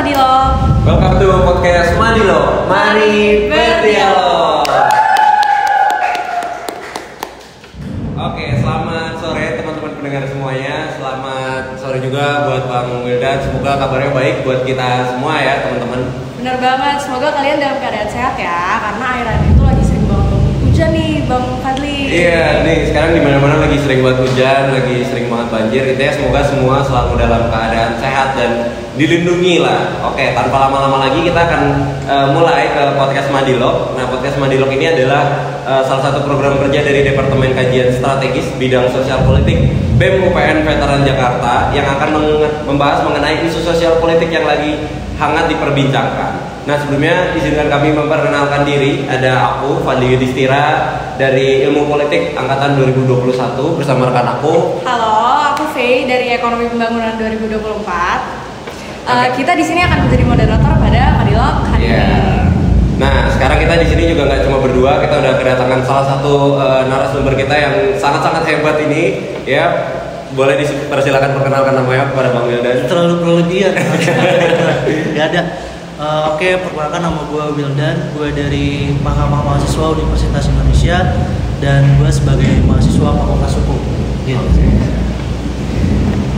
Madilo. Welcome to podcast Madilo. Mari berdialog. Oke, selamat sore teman-teman pendengar semuanya. Selamat sore juga buat Bang Wildan. Semoga kabarnya baik buat kita semua ya teman-teman. Bener banget, semoga kalian dalam keadaan sehat ya. Karena akhir-akhir itu lagi sering banget hujan nih Bang Fadli. Iya, nih sekarang di mana-mana lagi sering banget hujan, lagi sering banget banjir. Gitu ya, semoga semua selalu dalam keadaan sehat dan dilindungi lah. Oke, tanpa lama-lama lagi kita akan mulai ke podcast Madilog. Nah, podcast Madilog ini adalah salah satu program kerja dari Departemen Kajian Strategis Bidang Sosial Politik BEM UPN Veteran Jakarta yang akan membahas mengenai isu sosial politik yang lagi hangat diperbincangkan. Nah, sebelumnya izinkan kami memperkenalkan diri. Ada aku, Fadli Yudhistira dari Ilmu Politik Angkatan 2021 bersama rekan aku. Halo, aku Faye dari Ekonomi Pembangunan 2024. Kita di sini akan menjadi moderator pada Madilog hari ini. Nah, sekarang kita di sini juga nggak cuma berdua, kita udah kedatangan salah satu narasumber kita yang sangat-sangat hebat ini, ya. Boleh dipersilakan perkenalkan namanya kepada Bang Wildan. Terlalu berlebihan. Gak ada. Oke, perkenalkan nama gue Wildan. Gue dari Mahkamah Mahasiswa Universitas Indonesia dan gue sebagai mahasiswa Fakultas Hukum. Gitu.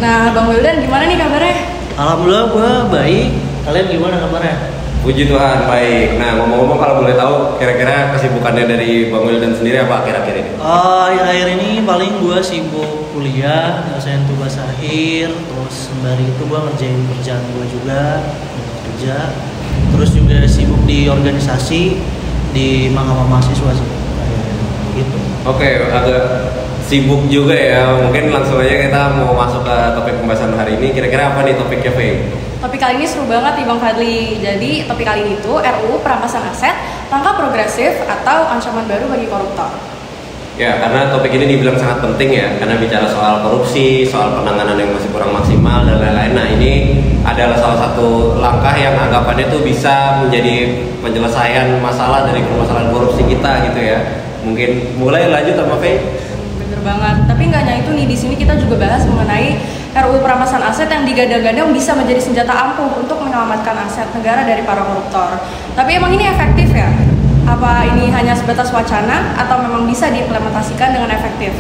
Nah, Bang Wildan gimana nih kabarnya? Alhamdulillah gue baik. Kalian gimana kabarnya? Puji Tuhan, baik. Nah, ngomong-ngomong kalau boleh tahu kira-kira kesibukannya dari Bang Wildan sendiri apa akhir-akhir ini? Akhir-akhir ini paling gue sibuk kuliah, nyelesain tugas akhir, terus sembari itu gue ngerjain kerjaan gue juga, kerja. Terus juga sibuk di organisasi di Mahkamah Mahasiswa sih, gitu. Oke, agak sibuk juga ya. Mungkin langsung aja kita mau masuk ke topik pembahasan hari ini. Kira-kira apa nih topiknya, Faye? Topik kali ini seru banget nih Bang Fadli. Jadi topik kali ini tuh RUU Perampasan Aset, langkah progresif atau ancaman baru bagi koruptor. Ya, karena topik ini dibilang sangat penting ya, karena bicara soal korupsi, soal penanganan yang masih kurang maksimal dan lain-lain. Nah, ini adalah salah satu langkah yang anggapannya tuh bisa menjadi penyelesaian masalah dari permasalahan korupsi kita gitu ya. Mungkin mulai lanjut sama Faye. Bener banget. Tapi nggak hanya itu nih, di sini kita juga bahas mengenai RUU Perampasan Aset yang digadang-gadang bisa menjadi senjata ampuh untuk menyelamatkan aset negara dari para koruptor. Tapi emang ini efektif ya? Apa ini hanya sebatas wacana atau memang bisa diimplementasikan dengan efektif?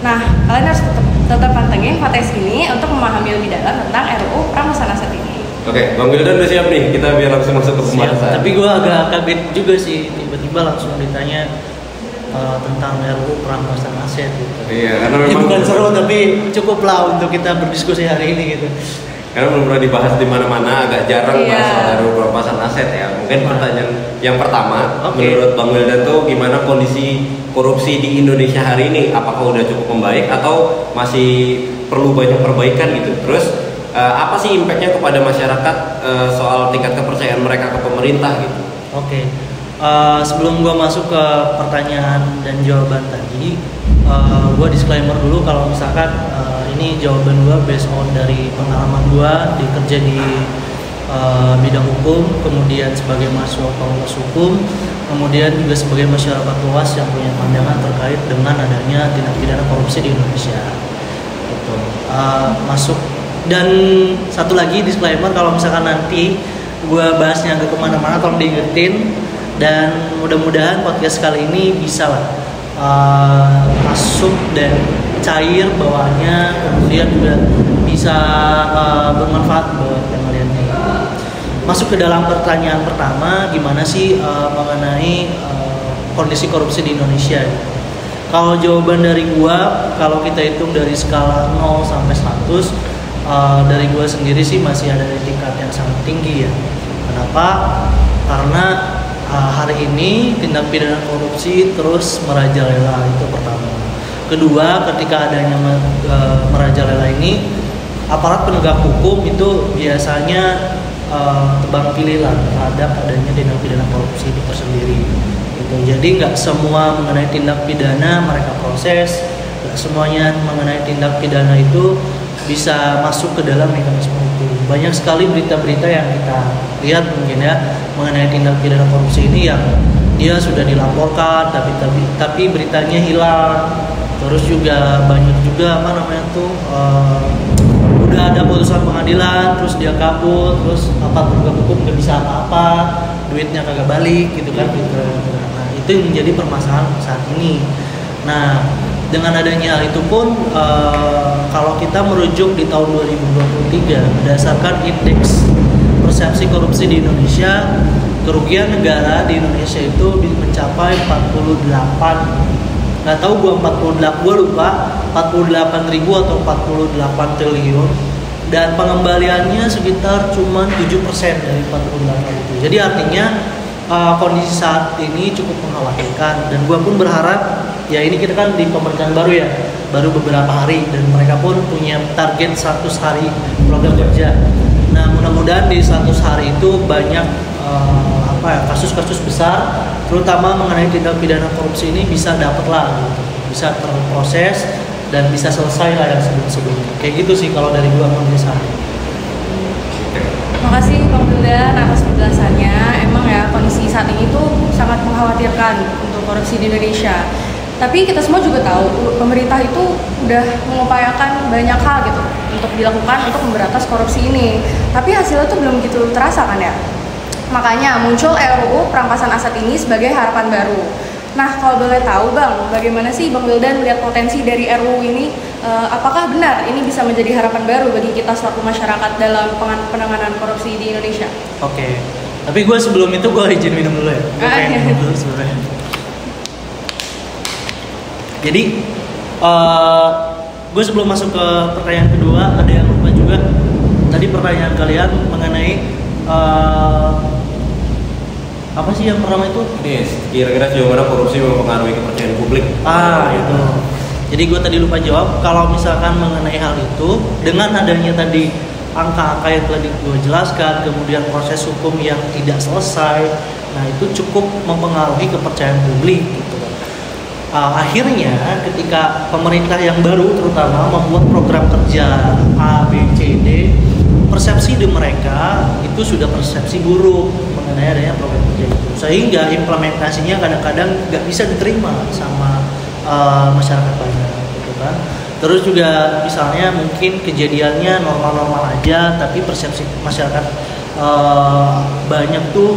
Nah, kalian harus tetap pantengin podcast ini untuk memahami lebih dalam tentang RUU Perampasan Aset ini. Oke, Bang Wildan udah siap nih, kita biar langsung masuk ke pembahasan. Tapi gue agak kaget juga sih, tiba-tiba langsung ditanya tentang RUU Perampasan Aset gitu. Iya, karena memang bukan seru tapi cukup lah untuk kita berdiskusi hari ini gitu. Karena belum pernah dibahas di mana-mana, agak jarang bahas soal RUU Perampasan Aset ya. Mungkin pertanyaan yang pertama, menurut Bang Wildan tuh gimana kondisi korupsi di Indonesia hari ini? Apakah udah cukup membaik atau masih perlu banyak perbaikan gitu? Terus apa sih impactnya kepada masyarakat soal tingkat kepercayaan mereka ke pemerintah gitu? Oke. Sebelum gue masuk ke pertanyaan dan jawaban tadi, gue disclaimer dulu kalau misalkan ini jawaban gue based on dari pengalaman gue kerja di bidang hukum, kemudian sebagai mahasiswa fakultas hukum, kemudian juga sebagai masyarakat luas yang punya pandangan terkait dengan adanya tindak pidana korupsi di Indonesia. Gitu. Masuk. Dan satu lagi disclaimer, kalau misalkan nanti gue bahasnya agak kemana-mana tolong diingetin. Dan mudah-mudahan podcast kali ini bisa lah masuk dan cair bawaannya, kemudian juga bisa bermanfaat buat kalian. Masuk ke dalam pertanyaan pertama, gimana sih mengenai kondisi korupsi di Indonesia? Kalau jawaban dari gua, kalau kita hitung dari skala 0 sampai 100, dari gua sendiri sih masih ada di tingkat yang sangat tinggi ya. Kenapa? Karena hari ini tindak pidana korupsi terus merajalela, itu pertama. Kedua, ketika adanya merajalela ini, aparat penegak hukum itu biasanya tebang pilih lah terhadap adanya tindak pidana korupsi itu tersendiri. Gitu. Jadi nggak semua mengenai tindak pidana mereka proses, nggak semuanya mengenai tindak pidana itu bisa masuk ke dalam mekanisme hukum. Banyak sekali berita-berita yang kita lihat mungkin ya mengenai tindak pidana korupsi ini yang dia sudah dilaporkan tapi beritanya hilang. Terus juga banyak juga udah ada putusan pengadilan, terus dia kabur, terus apa penegak hukum nggak bisa apa-apa, duitnya kagak balik gitu kan gitu. Nah itu yang menjadi permasalahan saat ini. Nah dengan adanya hal itu pun kalau kita merujuk di tahun 2023 berdasarkan indeks persepsi korupsi di Indonesia, kerugian negara di Indonesia itu mencapai 48, nggak tahu gua lupa 48.000 atau 48 triliun, dan pengembaliannya sekitar cuma 7% dari 48 itu. Jadi artinya kondisi saat ini cukup mengkhawatirkan, dan gua pun berharap ya ini kita kan di pemerintahan baru ya, baru beberapa hari, dan mereka pun punya target 100 hari program kerja. Nah mudah-mudahan di 100 hari itu banyak kasus-kasus besar, terutama mengenai tindak pidana korupsi ini bisa dapatlah, gitu. Bisa terproses dan bisa selesai lah yang sebelum-sebelumnya. Kayak gitu sih kalau dari gua penjelasannya. Terima kasih Bang Wildan atas penjelasannya. Emang ya kondisi saat ini tuh sangat mengkhawatirkan untuk korupsi di Indonesia. Tapi kita semua juga tahu pemerintah itu udah mengupayakan banyak hal gitu untuk dilakukan untuk memberantas korupsi ini. Tapi hasilnya tuh belum gitu terasa kan ya. Makanya muncul RUU perampasan aset ini sebagai harapan baru. Nah kalau boleh tahu Bang, bagaimana sih Bang Wildan melihat potensi dari RUU ini? Apakah benar ini bisa menjadi harapan baru bagi kita selaku masyarakat dalam penanganan korupsi di Indonesia? Oke. Tapi gue sebelum itu gue izin minum dulu ya. Minum dulu sebenarnya. Jadi gue sebelum masuk ke pertanyaan kedua, ada yang lupa juga. Tadi pertanyaan kalian mengenai apa sih yang pertama itu? Ini kira-kira sejauh mana korupsi mempengaruhi kepercayaan publik? Itu. Jadi gue tadi lupa jawab. Kalau misalkan mengenai hal itu, dengan adanya tadi angka-angka yang telah gue jelaskan, kemudian proses hukum yang tidak selesai, nah itu cukup mempengaruhi kepercayaan publik gitu. Akhirnya ketika pemerintah yang baru terutama membuat program kerja A, B, C, D, persepsi di mereka itu sudah persepsi buruk mengenai adanya program kerja itu, sehingga implementasinya kadang-kadang nggak bisa diterima sama masyarakat banyak gitu kan. Terus juga misalnya mungkin kejadiannya normal-normal aja, tapi persepsi masyarakat banyak tuh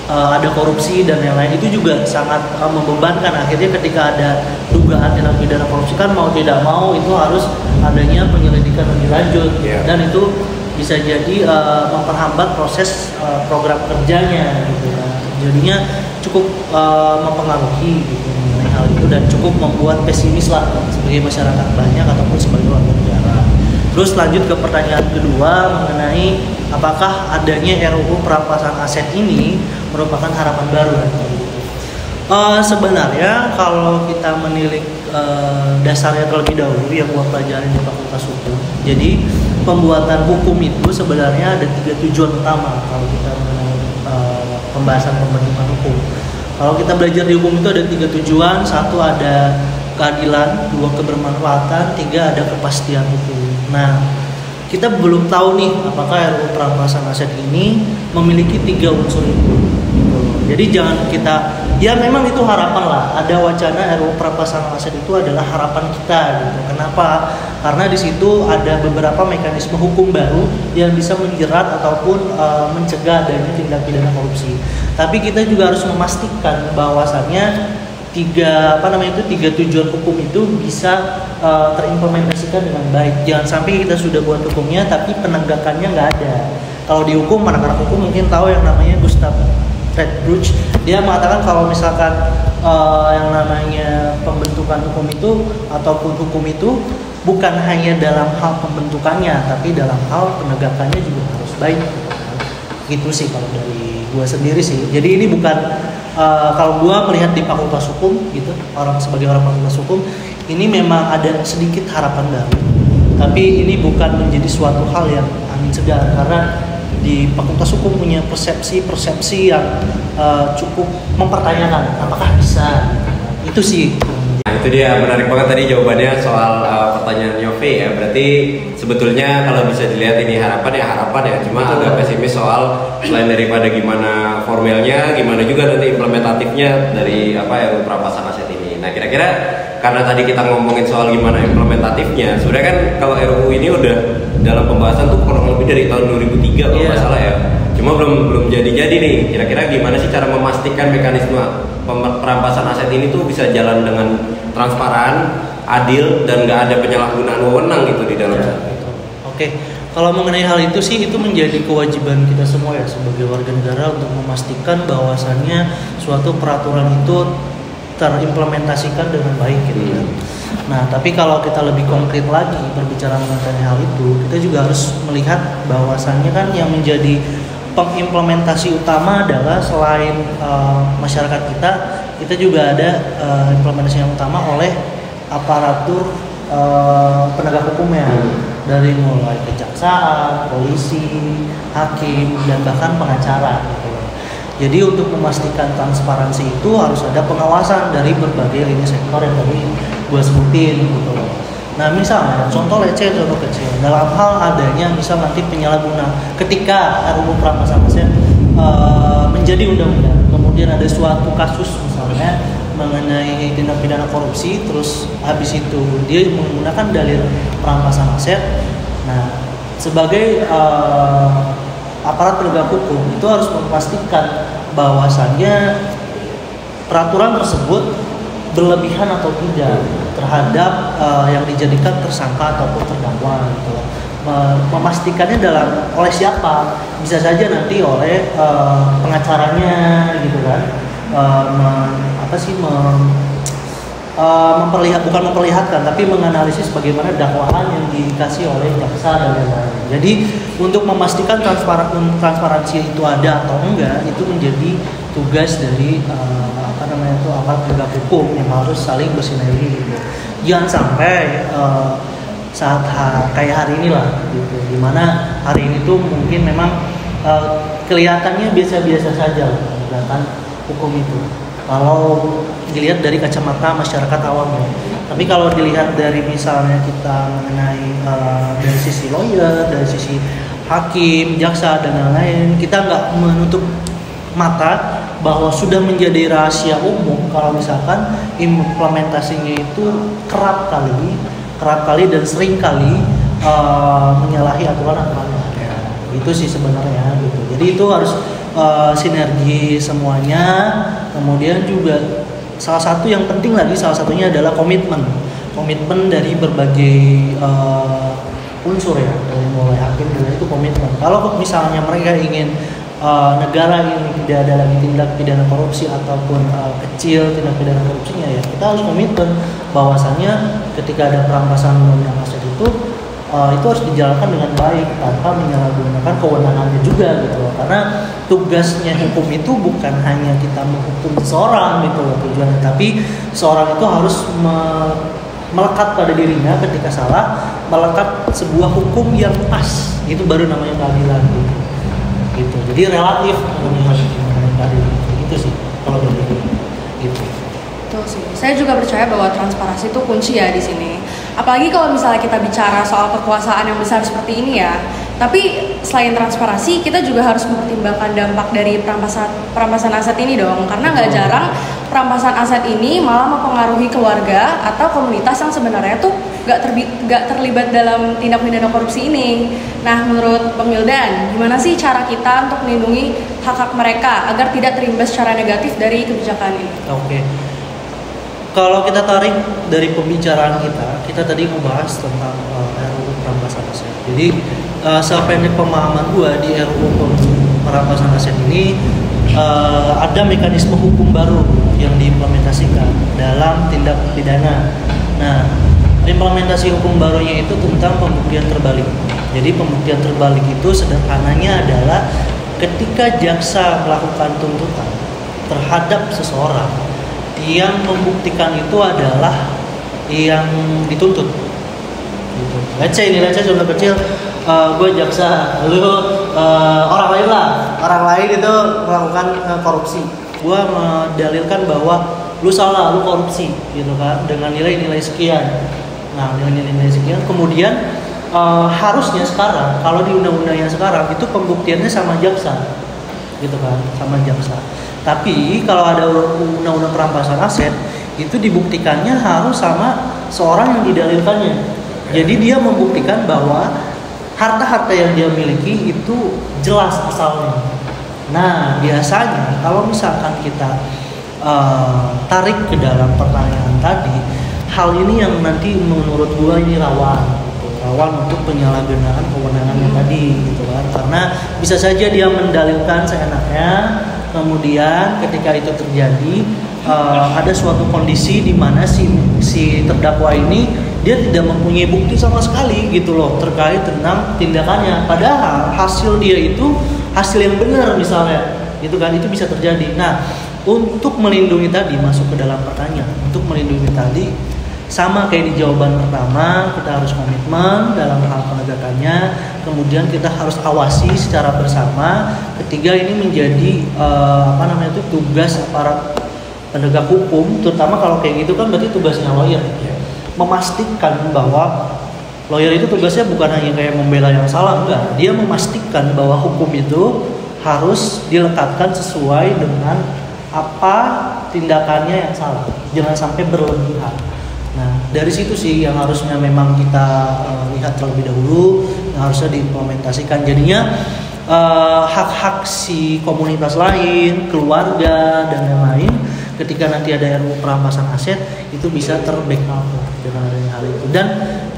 ada korupsi dan yang lain, itu juga sangat membebankan. Akhirnya ketika ada dugaan tindak pidana korupsi kan mau tidak mau itu harus adanya penyelidikan lebih lanjut, dan itu bisa jadi memperhambat proses program kerjanya gitu kan. Jadinya cukup mempengaruhi gitu mengenai hal itu, dan cukup membuat pesimis lah sebagai masyarakat banyak ataupun sebagai warga negara. Terus lanjut ke pertanyaan kedua mengenai apakah adanya RUU perampasan aset ini merupakan harapan baru. Sebenarnya kalau kita menilik dasarnya terlebih dahulu yang gua pelajarin di Fakultas Hukum, jadi pembuatan hukum itu sebenarnya ada 3 tujuan utama kalau kita mengenai pembahasan pembentukan hukum. Kalau kita belajar di hukum itu ada 3 tujuan. 1 ada keadilan, 2 kebermanfaatan, 3 ada kepastian hukum. Nah, kita belum tahu nih apakah RUU perampasan aset ini memiliki 3 unsur itu. Jadi jangan kita, ya memang itu harapan lah. Ada wacana RUU perampasan aset itu adalah harapan kita gitu. Kenapa? Karena di situ ada beberapa mekanisme hukum baru yang bisa menjerat ataupun mencegah adanya tindak pidana korupsi. Tapi kita juga harus memastikan bahwasannya 3 tujuan hukum itu bisa terimplementasikan dengan baik. Jangan sampai kita sudah buat hukumnya tapi penegakannya nggak ada. Kalau di hukum, anak-anak hukum mungkin tahu yang namanya Gustav Redbruch. Dia mengatakan kalau misalkan yang namanya pembentukan hukum itu ataupun hukum itu bukan hanya dalam hal pembentukannya, tapi dalam hal penegakannya juga harus baik. Gitu sih kalau dari gua sendiri sih. Jadi ini bukan kalau gua melihat di Fakultas Hukum gitu, sebagai orang Fakultas Hukum, ini memang ada sedikit harapan baru. Tapi ini bukan menjadi suatu hal yang angin segar, karena di Fakultas Hukum punya persepsi yang cukup mempertanyakan apakah bisa. Itu sih. Nah, itu dia, menarik banget tadi jawabannya soal pertanyaan Yofi ya. Berarti sebetulnya kalau bisa dilihat ini harapan ya, cuma agak pesimis soal selain daripada gimana formilnya, gimana juga nanti implementatifnya dari RUU perampasan aset ini. Nah, kira-kira karena tadi kita ngomongin soal gimana implementatifnya, sebenarnya kan kalau RUU ini udah dalam pembahasan tuh kurang lebih dari tahun 2003 kalau nggak salah ya. Cuma belum jadi nih. Kira-kira gimana sih cara memastikan mekanisme perampasan aset ini tuh bisa jalan dengan transparan, adil, dan nggak ada penyalahgunaan wewenang gitu di dalam. Oke. Kalau mengenai hal itu sih, itu menjadi kewajiban kita semua ya sebagai warga negara untuk memastikan bahwasannya suatu peraturan itu terimplementasikan dengan baik gitu kan. Nah, tapi kalau kita lebih konkret lagi berbicara mengenai hal itu, kita juga harus melihat bahwasannya kan yang menjadi pengimplementasi utama adalah selain masyarakat kita juga ada implementasi yang utama oleh aparatur penegak hukumnya, dari mulai kejaksaan, polisi, hakim, dan bahkan pengacara gitu. Jadi untuk memastikan transparansi itu harus ada pengawasan dari berbagai lini sektor yang tadi gue sebutin gitu. Nah misalnya contoh kecil dalam hal adanya misal nanti penyalahguna ketika RUU Perampasan Aset menjadi undang-undang, kemudian ada suatu kasus misalnya mengenai tindak pidana korupsi, terus habis itu dia menggunakan dalil perampasan aset. Nah, sebagai aparat penegak hukum itu harus memastikan bahwasannya peraturan tersebut berlebihan atau tidak terhadap yang dijadikan tersangka ataupun terdakwa gitu. Memastikannya oleh siapa? Bisa saja nanti oleh pengacaranya gitu kan. Bukan memperlihatkan tapi menganalisis bagaimana dakwaan yang dikasih oleh jaksa dan lain-lain. Jadi untuk memastikan transparansi itu ada atau enggak itu menjadi tugas dari aparat penegak hukum yang harus saling bersinergi gitu. Jangan sampai saat kayak hari ini lah gitu, dimana hari ini tuh mungkin memang kelihatannya biasa-biasa saja gugatan hukum itu kalau dilihat dari kacamata masyarakat awamnya. Tapi kalau dilihat dari misalnya kita mengenai dari sisi lawyer, dari sisi hakim, jaksa dan lain-lain, kita nggak menutup mata bahwa sudah menjadi rahasia umum kalau misalkan implementasinya itu kerap kali dan sering kali menyalahi aturan-aturan. Itu sih sebenarnya gitu. Jadi itu harus sinergi semuanya. Kemudian juga salah satu yang penting lagi, salah satunya adalah komitmen dari berbagai unsur ya, dari mulai hakim dan itu komitmen. Kalau misalnya mereka ingin negara ini tidak ada lagi tindak pidana korupsi ataupun kecil tindak pidana korupsinya, ya kita harus komitmen bahwasannya ketika ada perampasan undang-undang aset itu harus dijalankan dengan baik tanpa menyalahgunakan kewenangannya juga gitu loh. Karena tugasnya hukum itu bukan hanya kita menghukum seseorang gitu loh tujuannya, tapi seorang itu harus melekat pada dirinya ketika salah, melekat sebuah hukum yang pas, itu baru namanya keadilan gitu. Jadi relatif mengenai keadilan itu sih kalau dari gitu. Betul sih. Saya juga percaya bahwa transparansi itu kunci ya di sini. Apalagi kalau misalnya kita bicara soal kekuasaan yang besar seperti ini ya. Tapi selain transparansi, kita juga harus mempertimbangkan dampak dari perampasan aset ini dong. Karena nggak jarang perampasan aset ini malah mempengaruhi keluarga atau komunitas yang sebenarnya tuh nggak terlibat dalam tindak pidana korupsi ini. Nah, menurut Bang Wildan, gimana sih cara kita untuk melindungi hak-hak mereka agar tidak terimbas secara negatif dari kebijakan ini? Oke. Kalau kita tarik dari pembicaraan kita tadi membahas tentang RUU Perampasan Aset. Jadi sependek pemahaman gua di RUU Perampasan Aset ini ada mekanisme hukum baru yang diimplementasikan dalam tindak pidana. Nah, implementasi hukum barunya itu tentang pembuktian terbalik. Jadi pembuktian terbalik itu sederhananya adalah ketika jaksa melakukan tuntutan terhadap seseorang, yang membuktikan itu adalah yang dituntut gitu. Let's say contoh kecil, gue jaksa, lu orang lain itu melakukan korupsi, gue mendalilkan bahwa lu salah, lu korupsi gitu kan, dengan nilai-nilai sekian. Nah, nilai-nilai sekian kemudian harusnya sekarang kalau di undang-undang yang sekarang itu pembuktiannya sama jaksa gitu kan, sama jaksa. Tapi kalau ada undang-undang perampasan aset itu dibuktikannya harus sama seorang yang didalilkannya. Jadi dia membuktikan bahwa harta-harta yang dia miliki itu jelas asalnya. Nah, biasanya kalau misalkan kita tarik ke dalam pertanyaan tadi, hal ini yang nanti menurut gua ini rawan untuk penyalahgunaan kewenangannya tadi gitu kan, karena bisa saja dia mendalilkan seenaknya, kemudian ketika itu terjadi ada suatu kondisi di mana si terdakwa ini dia tidak mempunyai bukti sama sekali gitu loh terkait tentang tindakannya, padahal hasil dia itu hasil yang benar misalnya gitu kan, itu bisa terjadi. Nah, untuk melindungi tadi, masuk ke dalam pertanyaan, untuk melindungi tadi sama kayak di jawaban pertama, kita harus komitmen dalam hal penegakannya, kemudian kita harus awasi secara bersama. Ketiga, ini menjadi tugas aparat penegak hukum, terutama kalau kayak gitu kan berarti tugasnya lawyer, memastikan bahwa lawyer itu tugasnya bukan hanya kayak membela yang salah, enggak, dia memastikan bahwa hukum itu harus dilekatkan sesuai dengan apa tindakannya yang salah, jangan sampai berlebihan. Nah, dari situ sih yang harusnya memang kita lihat terlebih dahulu, yang harusnya diimplementasikan. Jadinya hak-hak si komunitas lain, keluarga dan lain-lain, ketika nanti ada RUU perampasan aset itu bisa terbackup dengan adanya hal itu. Dan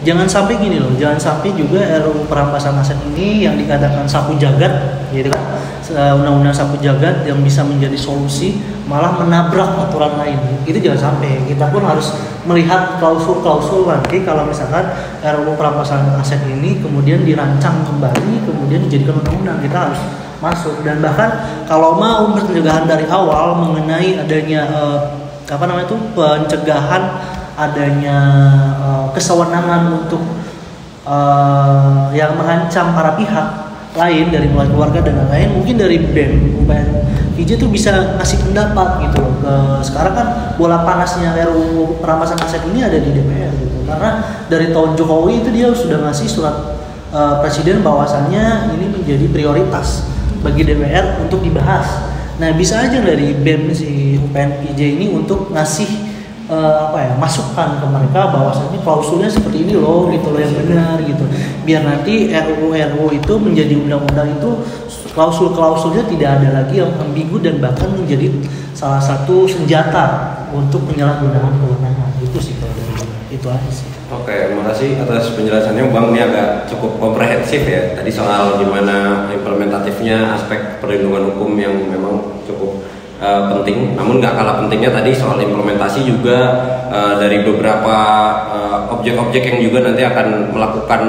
jangan sampai gini loh, jangan sampai juga RUU perampasan aset ini yang dikatakan sapu jagat, gitu kan, undang-undang sapu jagat yang bisa menjadi solusi malah menabrak aturan lain. Itu jangan sampai. Kita pun harus melihat klausul-klausul nanti kalau misalkan RUU perampasan aset ini kemudian dirancang kembali, kemudian dijadikan undang-undang, kita harus masuk. Dan bahkan kalau mau pencegahan dari awal mengenai adanya pencegahan adanya kesewenangan untuk yang mengancam para pihak lain dari mulai keluarga dan lain-lain, mungkin dari BEM PJ tuh bisa ngasih pendapat gitu loh. Sekarang kan bola panasnya RUU perampasan aset ini ada di DPR gitu, karena dari tahun Jokowi itu dia sudah ngasih surat presiden bahwasannya ini menjadi prioritas bagi DPR untuk dibahas. Nah, bisa aja dari BEM si UPN PJ ini untuk ngasih masukan ke mereka bahwasannya klausulnya seperti ini loh gitu loh yang benar gitu, biar nanti RUU itu menjadi undang-undang itu klausul-klausulnya tidak ada lagi yang ambigu dan bahkan menjadi salah satu senjata untuk penyalahgunaan kewenangan. Itu sih kalau dari itu aja sih. Oke, terima kasih atas penjelasannya Bang. Ini agak cukup komprehensif ya. Tadi soal gimana implementatifnya aspek perlindungan hukum yang memang cukup penting. Namun nggak kalah pentingnya tadi soal implementasi juga dari beberapa objek-objek yang juga nanti akan melakukan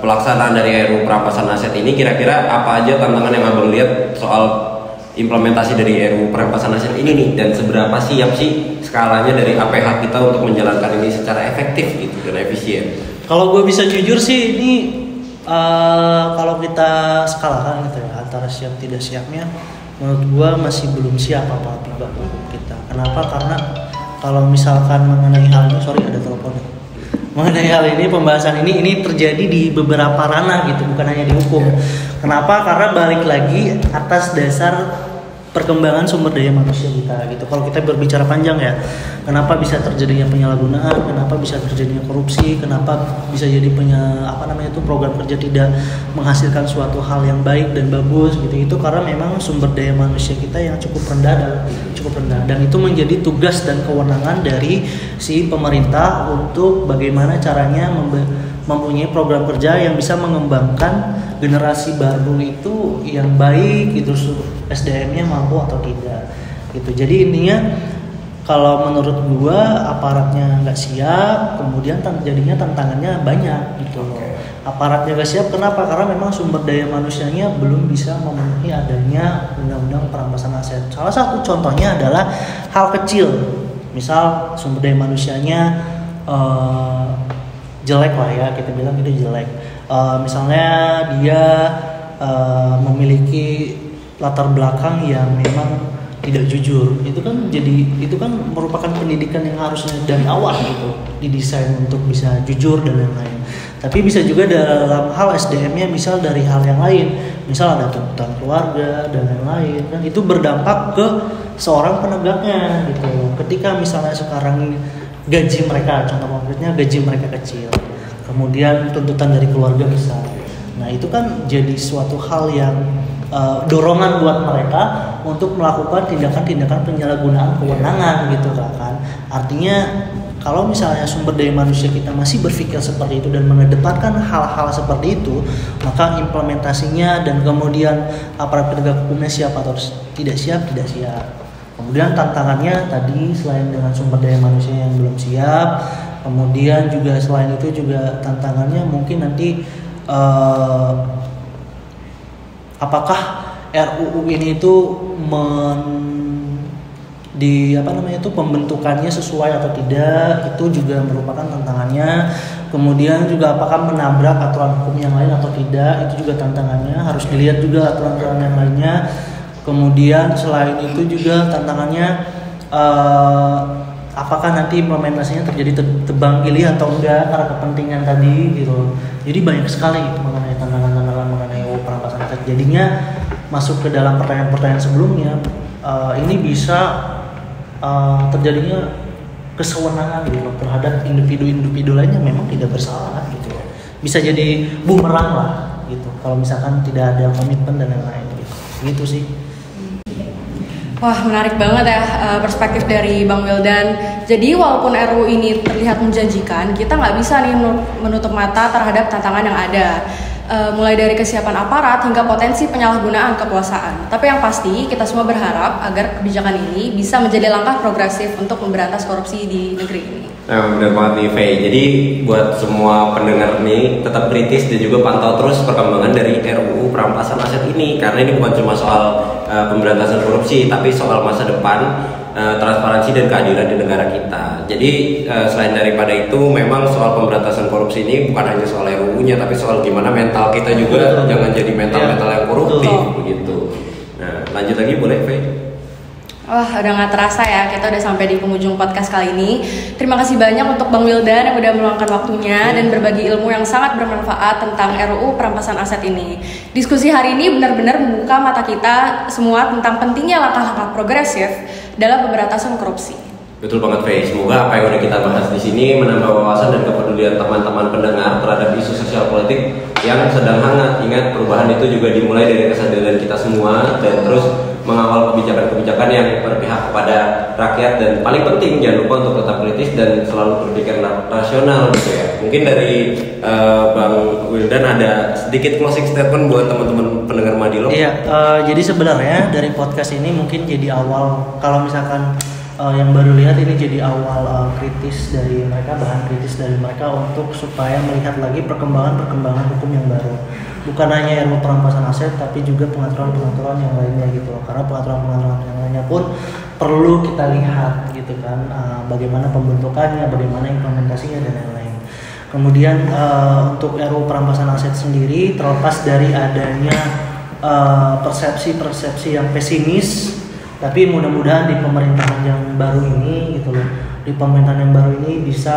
pelaksanaan dari RUU perampasan aset ini. Kira-kira apa aja tantangan yang Abang lihat soal implementasi dari RUU perampasan aset ini nih, dan seberapa siap sih skalanya dari APH kita untuk menjalankan ini secara efektif gitu dan efisien? Kalau gue bisa jujur sih ini kalau kita skalakan gitu ya antara siap tidak siapnya, menurut gue masih belum siap apa-apa hukum kita. Kenapa? Karena kalau misalkan mengenai hal ini, sorry ada telepon. Mengenai hal ini, pembahasan ini terjadi di beberapa ranah gitu, bukan hanya di hukum. Kenapa? Karena balik lagi atas dasar perkembangan sumber daya manusia kita gitu. Kalau kita berbicara panjang ya, kenapa bisa terjadinya penyalahgunaan, kenapa bisa terjadinya korupsi, kenapa bisa jadi program kerja tidak menghasilkan suatu hal yang baik dan bagus gitu. Itu karena memang sumber daya manusia kita yang cukup rendah dan itu menjadi tugas dan kewenangan dari si pemerintah untuk bagaimana caranya mempunyai program kerja yang bisa mengembangkan generasi baru itu yang baik gitu, SDM-nya mampu atau tidak gitu. Jadi intinya kalau menurut gua aparatnya nggak siap, kemudian jadinya tantangannya banyak gitu loh. Aparatnya nggak siap kenapa? Karena memang sumber daya manusianya belum bisa memenuhi adanya undang-undang perampasan aset. Salah satu contohnya adalah hal kecil, misal sumber daya manusianya jelek lah ya, kita bilang itu jelek. Misalnya dia memiliki latar belakang yang memang tidak jujur, itu kan merupakan pendidikan yang harusnya dari awal gitu didesain untuk bisa jujur dan lain-lain. Tapi bisa juga dalam hal SDM-nya, misal dari hal yang lain, misal ada tuntutan keluarga dan lain-lain, kan itu berdampak ke seorang penegaknya gitu. Ketika misalnya sekarang gaji mereka, contoh konkretnya gaji mereka kecil, kemudian tuntutan dari keluarga besar. Nah itu kan jadi suatu hal yang dorongan buat mereka untuk melakukan tindakan-tindakan penyalahgunaan kewenangan gitu kan. Artinya kalau misalnya sumber daya manusia kita masih berpikir seperti itu dan mengedepankan hal-hal seperti itu, maka implementasinya dan kemudian aparat penegak hukumnya siap atau tidak siap. Kemudian tantangannya tadi selain dengan sumber daya manusia yang belum siap, kemudian juga selain itu juga tantangannya mungkin nanti apakah RUU ini itu pembentukannya sesuai atau tidak, itu juga merupakan tantangannya. Kemudian juga apakah menabrak aturan hukum yang lain atau tidak, itu juga tantangannya, harus dilihat juga aturan-aturan yang lainnya. Kemudian selain itu juga tantangannya apakah nanti implementasinya terjadi tebang pilih atau enggak karena kepentingan tadi gitu. Jadi banyak sekali mengenai tantangan-tantangan mengenai perampasan aset. Jadinya masuk ke dalam pertanyaan-pertanyaan sebelumnya, ini bisa terjadinya kesewenangan gitu terhadap individu-individu lain yang memang tidak bersalah gitu. Bisa jadi bumerang lah gitu kalau misalkan tidak ada komitmen dan lain-lain gitu. Gitu sih. Wah, menarik banget ya perspektif dari Bang Wildan. Jadi walaupun RUU ini terlihat menjanjikan, kita nggak bisa nih menutup mata terhadap tantangan yang ada. Mulai dari kesiapan aparat hingga potensi penyalahgunaan kekuasaan. Tapi yang pasti kita semua berharap agar kebijakan ini bisa menjadi langkah progresif untuk memberantas korupsi di negeri ini. Nah, benar banget nih Faye. Jadi buat semua pendengar nih tetap kritis dan juga pantau terus perkembangan dari RUU perampasan aset ini, karena ini bukan cuma soal pemberantasan korupsi, tapi soal masa depan, transparansi dan keadilan di negara kita. Jadi selain daripada itu, memang soal pemberantasan korupsi ini bukan hanya soal RUU-nya, tapi soal gimana mental kita juga jangan jadi mental yang koruptif begitu. Nah, lanjut lagi boleh Faye? Wah, udah gak terasa ya, kita udah sampai di penghujung podcast kali ini. Terima kasih banyak untuk Bang Wildan yang udah meluangkan waktunya dan berbagi ilmu yang sangat bermanfaat tentang RUU perampasan aset ini. Diskusi hari ini benar-benar membuka mata kita semua tentang pentingnya langkah-langkah progresif dalam pemberantasan korupsi. Betul banget Faye. Semoga apa yang udah kita bahas di sini menambah wawasan dan kepedulian teman-teman pendengar terhadap isu sosial politik yang sedang hangat. Ingat, perubahan itu juga dimulai dari kesadaran kita semua dan terus mengawal kebijakan-kebijakan yang berpihak kepada rakyat, dan paling penting jangan lupa untuk tetap kritis dan selalu berpikir rasional gitu ya. Mungkin dari Bang Wildan ada sedikit closing statement buat teman-teman pendengar Madilog. Iya, jadi sebenarnya dari podcast ini mungkin jadi awal, kalau misalkan yang baru lihat ini jadi awal kritis dari mereka, bahan kritis dari mereka untuk supaya melihat lagi perkembangan hukum yang baru. Bukan hanya RUU perampasan aset, tapi juga pengaturan-pengaturan yang lainnya gitu loh. Karena pengaturan-pengaturan yang lainnya pun perlu kita lihat gitu kan, bagaimana pembentukannya, bagaimana implementasinya dan lain-lain. Kemudian untuk RUU perampasan aset sendiri, terlepas dari adanya persepsi-persepsi yang pesimis, tapi mudah-mudahan di pemerintahan yang baru ini gitu loh, di pemerintahan yang baru ini bisa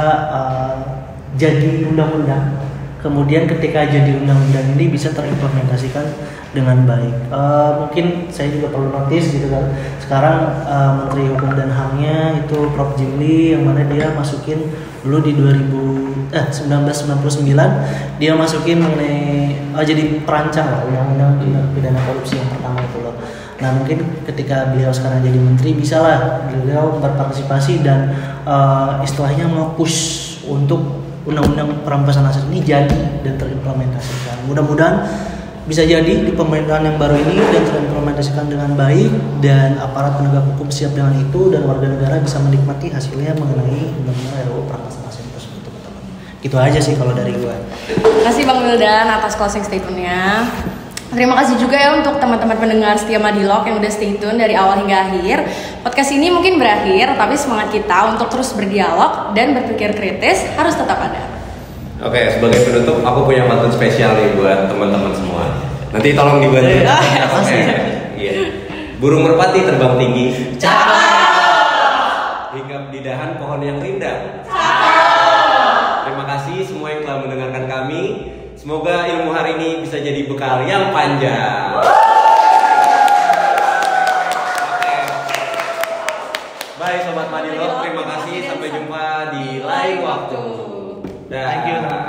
jadi undang-undang. Kemudian ketika jadi undang-undang ini bisa terimplementasikan dengan baik. Mungkin saya juga perlu notice gitu kan. Sekarang Menteri Hukum dan HAM-nya itu Prof. Jimli, yang mana dia masukin dulu di 1999 dia masukin mengenai jadi perancang lah undang-undang tindak pidana korupsi yang pertama itu loh. Nah mungkin ketika beliau sekarang jadi menteri bisa lah beliau berpartisipasi dan istilahnya nge-push untuk undang-undang perampasan aset ini jadi dan terimplementasikan. Mudah-mudahan bisa jadi di pemerintahan yang baru ini dan terimplementasikan dengan baik, dan aparat penegak hukum siap dengan itu, dan warga negara bisa menikmati hasilnya mengenai undang-undang RUU perampasan aset tersebut, teman-teman. Gitu aja sih kalau dari gue. Terima kasih Bang Wildan atas closing statement-nya. Terima kasih juga ya untuk teman-teman pendengar setia Madilog yang udah stay tune dari awal hingga akhir. Podcast ini mungkin berakhir, tapi semangat kita untuk terus berdialog dan berpikir kritis harus tetap ada. Oke, sebagai penutup aku punya pantun spesial nih buat teman-teman semua. Nanti tolong dibantu. Iya. Burung merpati terbang tinggi. Hinggap di dahan pohon yang rindang. Terima kasih semua yang telah mendengarkan kami. Semoga ilmu hari ini bisa jadi bekal yang panjang. Bye Sobat Madilog, terima kasih. Sampai jumpa di lain waktu. Thank you.